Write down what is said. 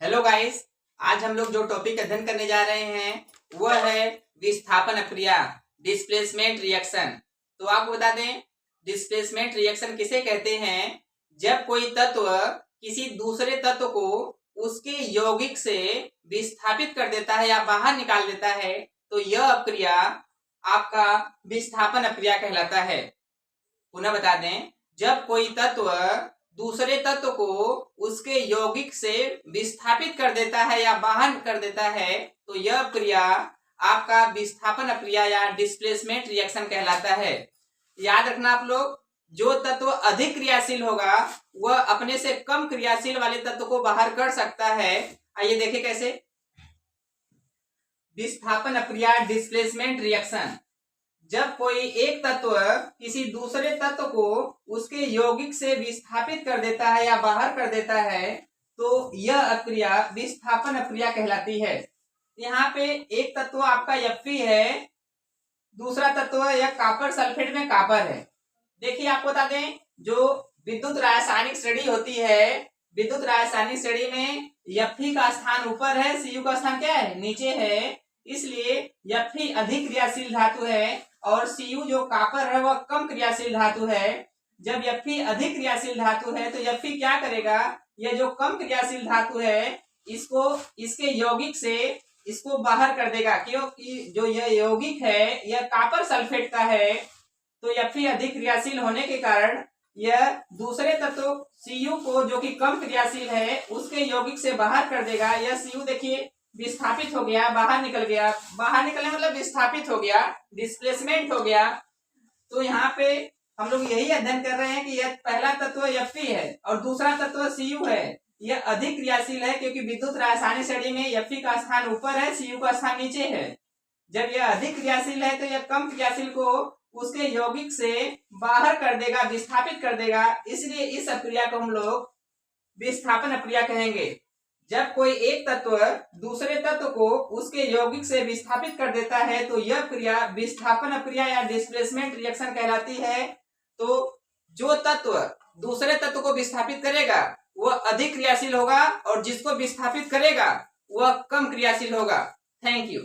Hello guys. आज हम लोग जो टॉपिक अध्ययन करने जा रहे हैं वह है विस्थापन अक्रिया, डिस्प्लेसमेंट रिएक्शन। तो आपको बता दें, डिस्प्लेसमेंट रिएक्शन किसे कहते हैं? जब कोई तत्व किसी दूसरे तत्व को उसके यौगिक से विस्थापित कर देता है या बाहर निकाल देता है तो यह अक्रिया आपका विस्थापन अक्रिया कहलाता है। पुनः बता दें, जब कोई तत्व दूसरे तत्व को उसके यौगिक से विस्थापित कर देता है या बाहर कर देता है तो यह क्रिया आपका विस्थापन क्रिया या डिस्प्लेसमेंट रिएक्शन कहलाता है। याद रखना आप लोग, जो तत्व अधिक क्रियाशील होगा वह अपने से कम क्रियाशील वाले तत्व को बाहर कर सकता है। आइए देखें कैसे। विस्थापन क्रिया डिस्प्लेसमेंट रिएक्शन, जब कोई एक तत्व किसी दूसरे तत्व को उसके यौगिक से विस्थापित कर देता है या बाहर कर देता है तो यह अक्रिया विस्थापन अक्रिया कहलाती है। यहाँ पे एक तत्व आपका Fe है, दूसरा तत्व यह कॉपर सल्फेट में कॉपर है। देखिए आपको बता दें, जो विद्युत रासायनिक श्रेणी होती है, विद्युत रासायनिक श्रेणी में Fe का स्थान ऊपर है, Cu का स्थान क्या है? नीचे है। इसलिए Fe अधिक क्रियाशील धातु है और Cu जो कॉपर है वह कम क्रियाशील धातु है। जब Fe अधिक क्रियाशील धातु है तो Fe क्या करेगा? यह जो कम क्रियाशील धातु है इसको इसके यौगिक से इसको बाहर कर देगा, क्योंकि जो यह यौगिक है यह कॉपर सल्फेट का है। तो Fe अधिक क्रियाशील होने के कारण यह दूसरे तत्व Cu को जो कि कम क्रियाशील है उसके यौगिक से बाहर कर देगा। यह Cu देखिए विस्थापित हो गया, बाहर निकल गया। बाहर निकलने मतलब विस्थापित हो गया, डिस्प्लेसमेंट हो गया। तो यहाँ पे हम लोग यही अध्ययन कर रहे हैं कि यह पहला तत्व Fe है और दूसरा तत्व Cu है। यह अधिक क्रियाशील है क्योंकि विद्युत रासायनिक श्रेणी में Fe का स्थान ऊपर है, Cu का स्थान नीचे है। जब यह अधिक क्रियाशील है तो यह कम क्रियाशील को उसके यौगिक से बाहर कर देगा, विस्थापित कर देगा। इसलिए इस अक्रिया को हम लोग विस्थापन अक्रिया कहेंगे। जब कोई एक तत्व दूसरे तत्व को उसके यौगिक से विस्थापित कर देता है तो यह क्रिया विस्थापन क्रिया या डिस्प्लेसमेंट रिएक्शन कहलाती है। तो जो तत्व दूसरे तत्व को विस्थापित करेगा वह अधिक क्रियाशील होगा और जिसको विस्थापित करेगा वह कम क्रियाशील होगा। Thank you.